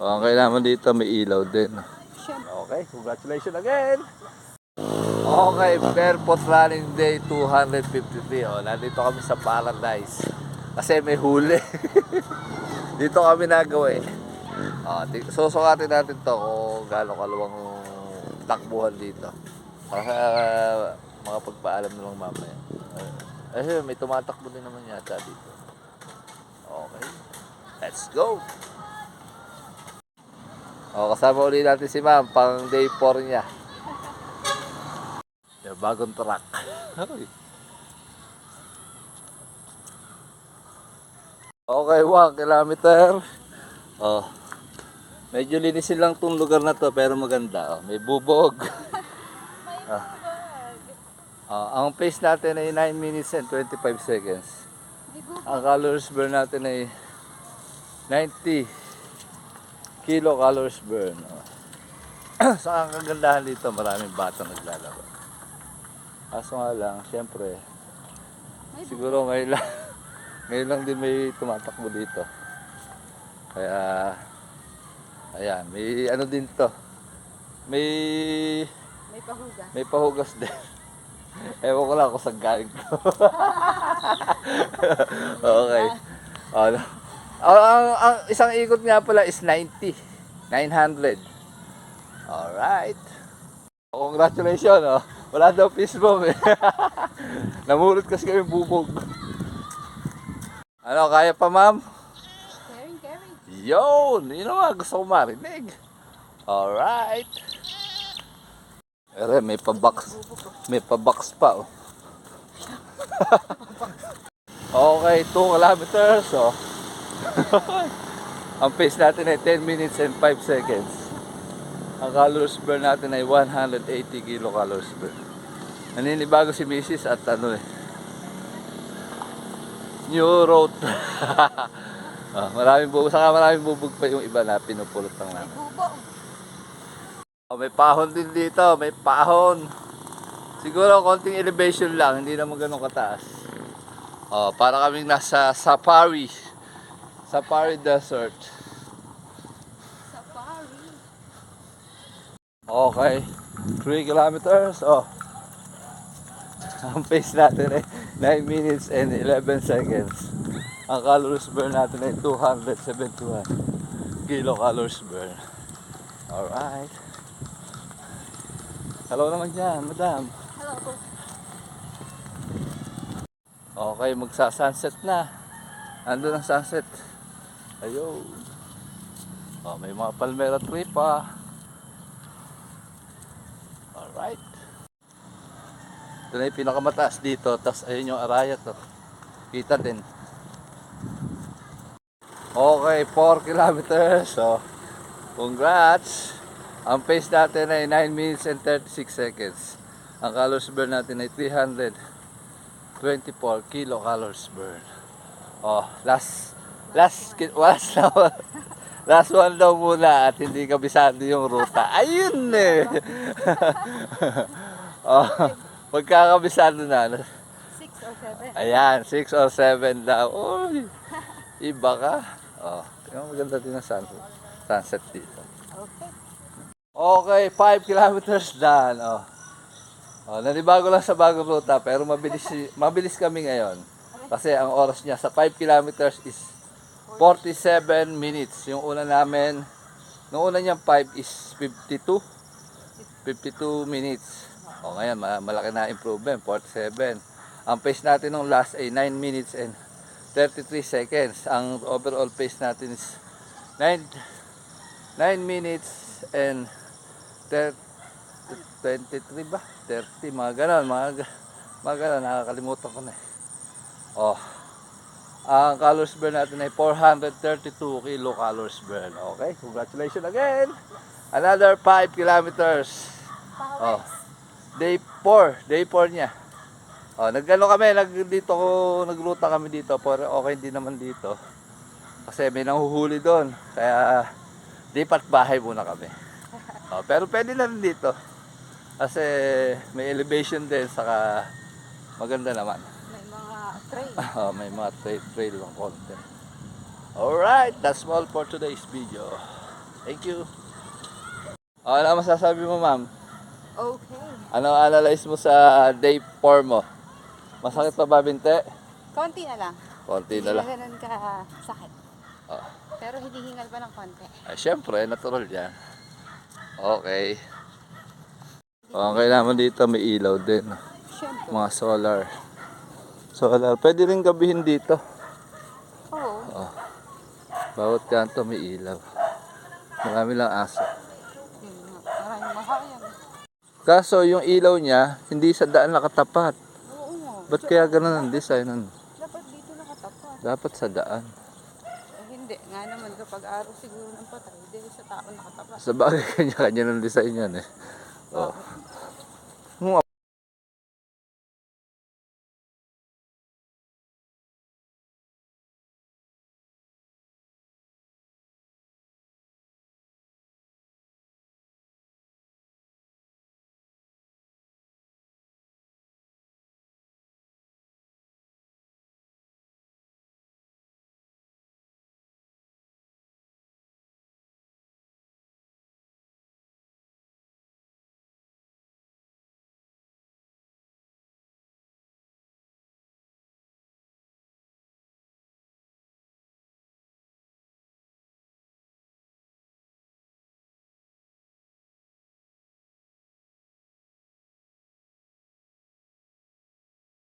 Okay naman dito, may ilaw din. Okay, congratulations again! Okay, Barefoot Running Day 253. Oh, nandito kami sa Paradise. Kasi may huli. Dito kami nagawa eh. Oh, susukatin natin to kung gaano kaluwang takbuhan dito. Para makapagpaalam na lang mamaya. Kasi may tumatakbo din naman yata dito. Okay, let's go! Oh, kasama ulit natin si ma'am pang day 4 niya. Yung bagong truck. Okay, 1 kilometer. Oh, medyo linisin lang tong lugar na to pero maganda. Oh, may bubog. Ang pace natin ay 9 minutes and 25 seconds. Ang calories burn natin ay 90 kilocalories burn. Sa ang kagandahan dito, maraming batang naglalaro. Kaso nga lang, syempre, siguro ngayon lang din may tumatakbo dito. Kaya, ayan, may ano din to. May pahugas din. Ewan ko lang kung saan galing to. Okay. Ang isang ikot nga pala is 90. 900. Alright. Congratulations, oh. Wala daw fist bump eh. Namulot kasi kami bubog. Ano, kaya pa ma'am? Carry. Yun! Yun naman, gusto ko marinig. Alright. Ere, may pa-box pa, oh. Okay, 2 kilometers, oh. Ang pace natin ay 10 minutes and 5 seconds. Ang calories burn natin ay 180 kilocalories burn. Naninibago si Mrs. at ano eh, new road. Maraming bubog pa yung iba na pinupulot lang namin. May pahon din dito, may pahon. Siguro konting elevation lang, hindi naman ganun kataas. Para kaming nasa Safari Desert. Okay, 3 kilometers. Ang pace natin ay 9 minutes and 11 seconds. Ang calories burn natin ay 271 kilocalories burn. Alright. Hello naman dyan, madam. Hello po. Okay, magsa-sunset na. Andun ang sunset. Ayun. May mga palmera tree pa. Alright. Ito na yung pinakamataas dito. Tapos ayun yung araya to. Kita din. Okay, 4 kilometers. So, congrats. Ang pace natin ay 9 minutes and 36 seconds. Ang calories burn natin ay 324 kilocalories burn. Last one daw muna at hindi kabisado yung ruta. Ayun eh. Pagkakabisado na. 6 or 7. Ayan, 6 or 7 daw. Uy, iba ka. Maganda din ang sunset dito. Okay, 5 kilometers done. Nanibago lang sa bagong ruta pero mabilis kami ngayon. Kasi ang oras niya sa 5 kilometers is 47 minutes. Yung una namin, nung una niyang 5 is 52 minutes. Ngayon, malaki na improvement, 47. Ang pace natin nung last ay 9 minutes and 33 seconds. Ang overall pace natin is 9 minutes and 23 ba? 30, mga ganon, nakakalimutan ko na eh. Ang calories burn natin ay 432 kilocalories burn. Okay, congratulations again. Another 5 kilometers. Day 4 niya. Nagruta kami dito, pero okay din naman dito. Kasi may nanghuhuli doon. Kaya lipat bahay muna kami. Pero pwede na rin dito. Kasi may elevation din, saka maganda naman. May mga trail ng konti. Alright, that's all for today's video. Thank you. Ano masasabi mo, ma'am? Okay. Ano analyze mo sa day 4 mo? Masakit pa ba binte? Konti na lang. Konti Hindi na na lang. ganun ka sakit. Oh. Pero hinihingal pa ng konti. Ay, syempre, natural yan. Okay. Okay naman dito, may ilaw din. Siyempre. Mga solar. Solar. Pwede rin gabihin dito. Oo. Bawat kanto may ilaw. Marami lang aso. Yun nga. Maraming mahayan. Kaso yung ilaw niya, hindi sa daan nakatapat. Oo nga. Ba't kaya ganun ang design? Dapat dito nakatapat. Dapat sa daan. Eh, hindi. Nga naman kapag araw siguro ng patay, dahil sa tao nakatapat. Sa bagay, kanya-kanya ng design yan eh. Oh.